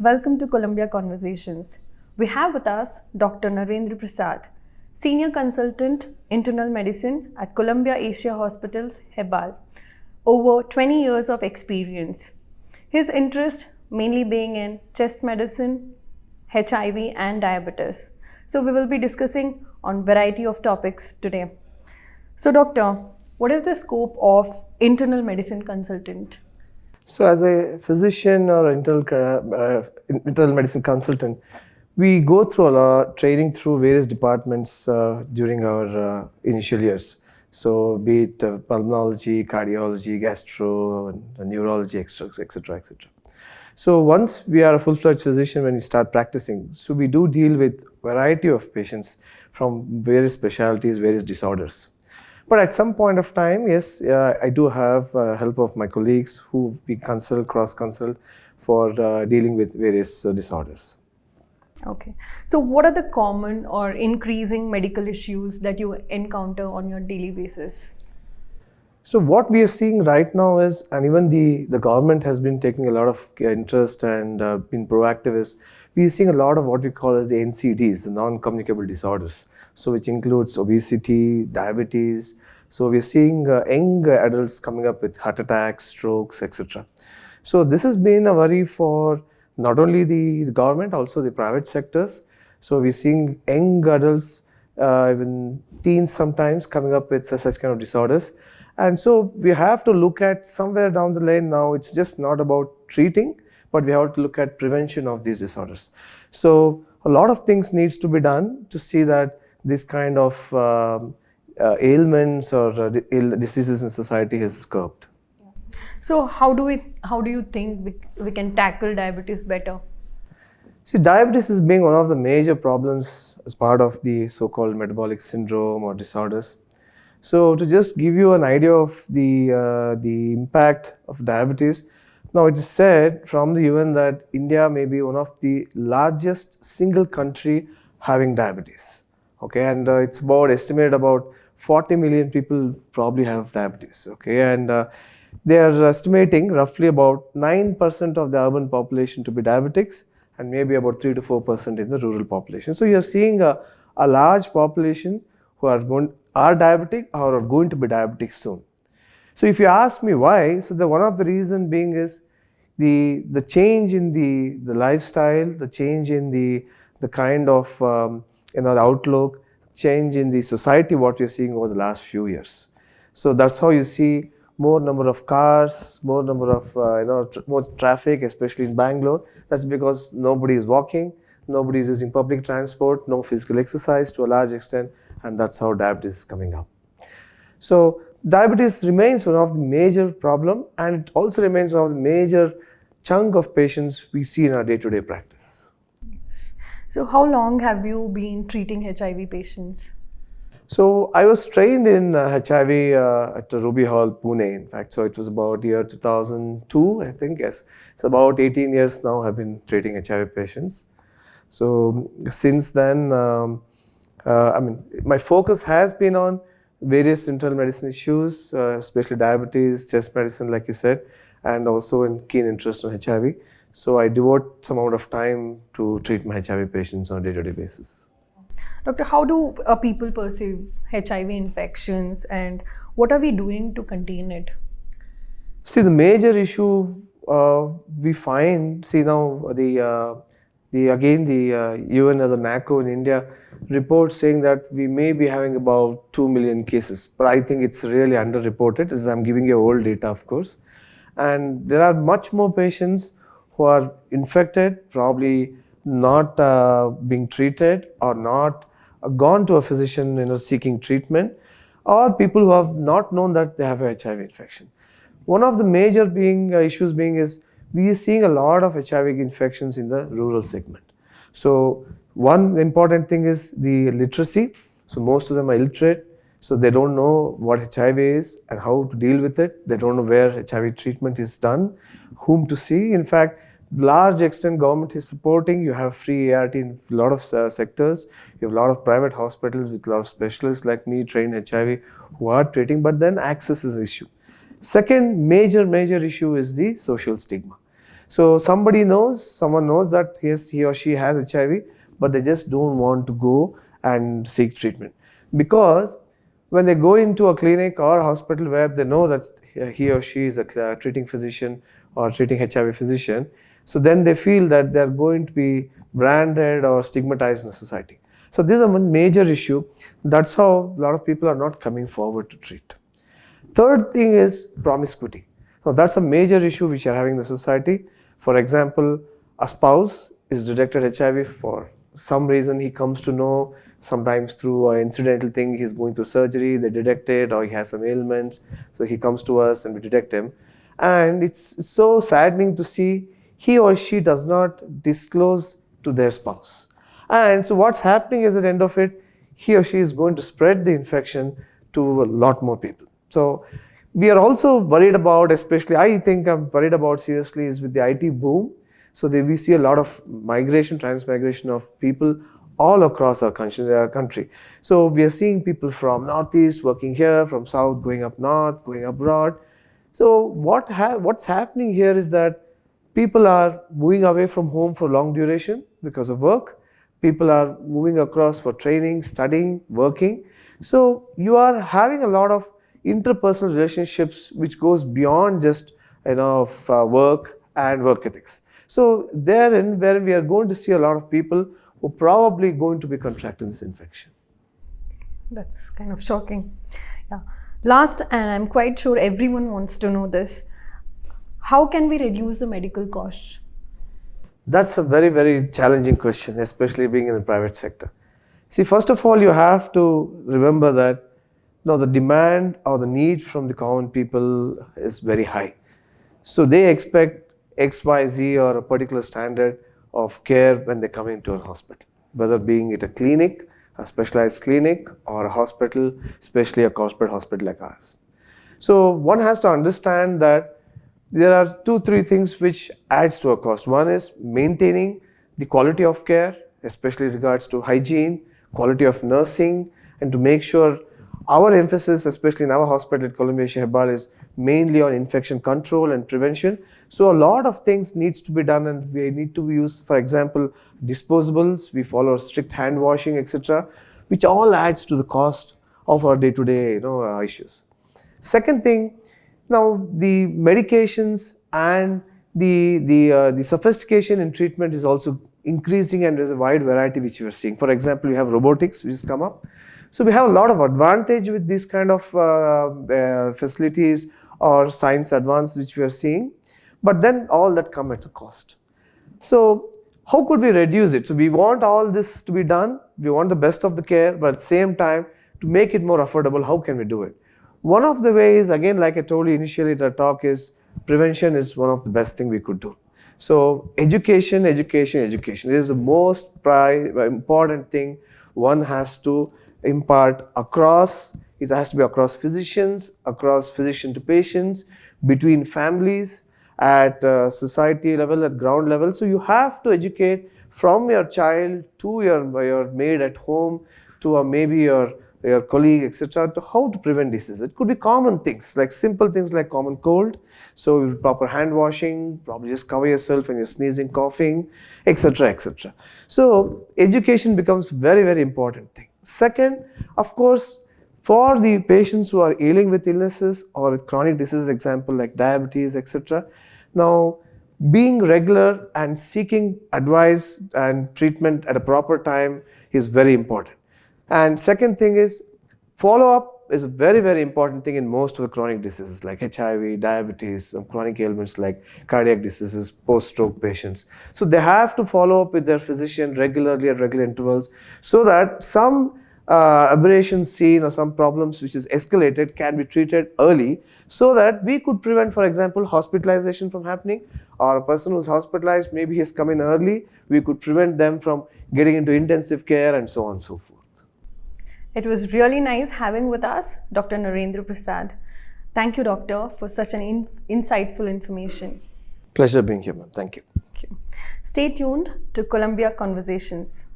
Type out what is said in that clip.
Welcome to Columbia Conversations. We have with us Dr. Narendra Prasad, Senior Consultant Internal Medicine at Columbia Asia Hospitals, Hebbal. Over 20 years of experience. His interest mainly being in chest medicine, HIV and diabetes. So we will be discussing on variety of topics today. So doctor, what is the scope of internal medicine consultant? So, as a physician or internal medicine consultant, we go through a lot training through various departments during our initial years. So, be it pulmonology, cardiology, gastro, and neurology, etc., etc. So, once we are a full-fledged physician, when we start practicing, so we do deal with variety of patients from various specialties, various disorders. But at some point of time, yes, I do have help of my colleagues who we cross-consult for dealing with various disorders. Okay. So what are the common or increasing medical issues that you encounter on your daily basis? So what we are seeing right now is, and even the government has been taking a lot of interest and been proactive, is we are seeing a lot of what we call as the NCDs, the non-communicable disorders. So which includes obesity, diabetes. So we are seeing young adults coming up with heart attacks, strokes, etc. So this has been a worry for not only the government, also the private sectors. So we're seeing young adults, even teens sometimes, coming up with such kind of disorders. And so we have to look at somewhere down the lane now, it's just not about treating, but we have to look at prevention of these disorders. So a lot of things needs to be done to see that this kind of ailments or diseases in society is curbed. So how do you think we can tackle diabetes better? See, diabetes is being one of the major problems as part of the so-called metabolic syndrome or disorders. So to just give you an idea of the impact of diabetes, now it is said from the UN that India may be one of the largest single country having diabetes. Okay, and it's estimated about 40 million people probably have diabetes. Okay, and they are estimating roughly about 9% of the urban population to be diabetics, and maybe about 3 to 4% in the rural population. So you are seeing a large population who are diabetic or are going to be diabetic soon. So if you ask me why, so one of the reason being is the change in the lifestyle, the change in the kind of the outlook, change in the society what we are seeing over the last few years. So that's how you see more number of cars, more number of more traffic, especially in Bangalore. That's because nobody is walking, nobody is using public transport, no physical exercise to a large extent, and that's how diabetes is coming up. So diabetes remains one of the major problem, and it also remains one of the major chunk of patients we see in our day-to-day practice. So how long have you been treating HIV patients? So I was trained in HIV at Ruby Hall, Pune, in fact. So it was about year 2002, I think, yes. It's about 18 years now I've been treating HIV patients. So since then, my focus has been on various internal medicine issues, especially diabetes, chest medicine, like you said, and also in keen interest on HIV. So I devote some amount of time to treat my HIV patients on a day-to-day basis. Doctor, how do people perceive HIV infections, and what are we doing to contain it? See, the major issue we find, see now the UN or the NACO in India reports saying that we may be having about 2 million cases, but I think it's really underreported, as I'm giving you old data, of course. And there are much more patients who are infected, probably not being treated or not gone to a physician seeking treatment, or people who have not known that they have a HIV infection. One of the major issues is we are seeing a lot of HIV infections in the rural segment. So one important thing is the literacy. So most of them are illiterate, so they don't know what HIV is and how to deal with it. They don't know where HIV treatment is done, whom to see. In fact, large extent government is supporting. You have free ART in a lot of sectors. You have a lot of private hospitals with a lot of specialists like me trained HIV who are treating, but then access is an issue. Second major issue is the social stigma. So someone knows that he or she has HIV, but they just don't want to go and seek treatment, because when they go into a clinic or a hospital where they know that he or she is a treating physician or treating HIV physician, so then they feel that they're going to be branded or stigmatized in the society. So this is a major issue. That's how a lot of people are not coming forward to treat. Third thing is promiscuity. So that's a major issue which we are having in the society. For example, a spouse is detected HIV for some reason. He comes to know, sometimes through an incidental thing, he's going through surgery, they detect it, or he has some ailments, so he comes to us and we detect him. And it's so saddening to see he or she does not disclose to their spouse. And so what's happening is, at the end of it, he or she is going to spread the infection to a lot more people. So we are also worried about, especially I think I'm worried about seriously, is with the IT boom. So we see a lot of migration, transmigration of people all across our country. So we are seeing people from northeast working here, from south going up north, going abroad. So what's happening here is that people are moving away from home for long duration because of work. People are moving across for training, studying, working. So you are having a lot of interpersonal relationships which goes beyond just work and work ethics. So therein where we are going to see a lot of people who are probably going to be contracting this infection. That's kind of shocking. Yeah. Last, and I'm quite sure everyone wants to know this, how can we reduce the medical costs? That's a very, very challenging question, especially being in the private sector. See, first of all, you have to remember that the demand or the need from the common people is very high. So they expect X, Y, Z or a particular standard of care when they come into a hospital, whether being it a clinic, a specialized clinic, or a hospital, especially a corporate hospital like ours. So one has to understand that there are 2-3 things which adds to a cost. One is maintaining the quality of care, especially regards to hygiene, quality of nursing, and to make sure our emphasis, especially in our hospital at Columbia Asia Hebbal, is mainly on infection control and prevention. So a lot of things needs to be done, and we need to use, for example, disposables. We follow strict hand washing, etc., which all adds to the cost of our day-to-day issues. Second thing, now the medications and the sophistication in treatment is also increasing, and there's a wide variety which we are seeing. For example, we have robotics which has come up. So we have a lot of advantage with these kind of facilities or science advance which we are seeing, but then all that come at a cost. So how could we reduce it? So we want all this to be done, we want the best of the care, but at the same time to make it more affordable, how can we do it? One of the ways, again, like I told you initially in the talk, is prevention is one of the best thing we could do. So education is the most important thing one has to impart across. It has to be across physicians, across physician to patients, between families, at society level, at ground level. So you have to educate from your child to your maid at home to maybe your colleague, etc., to how to prevent disease. It could be common things, like simple things like common cold. So proper hand washing, probably just cover yourself when you're sneezing, coughing, etc., etc. So education becomes very, very important thing. Second, of course, for the patients who are ailing with illnesses or with chronic diseases, example like diabetes, etc., now being regular and seeking advice and treatment at a proper time is very important. And second thing is, follow-up is a very, very important thing in most of the chronic diseases like HIV, diabetes, some chronic ailments like cardiac diseases, post-stroke patients. So they have to follow up with their physician regularly at regular intervals, so that some aberrations seen or some problems which is escalated can be treated early, so that we could prevent, for example, hospitalization from happening, or a person who's hospitalized, maybe he's come in early, we could prevent them from getting into intensive care and so on and so forth. It was really nice having with us Dr. Narendra Prasad. Thank you, Doctor, for such an insightful information. Pleasure being here, ma'am. Thank you. Thank you. Stay tuned to Columbia Conversations.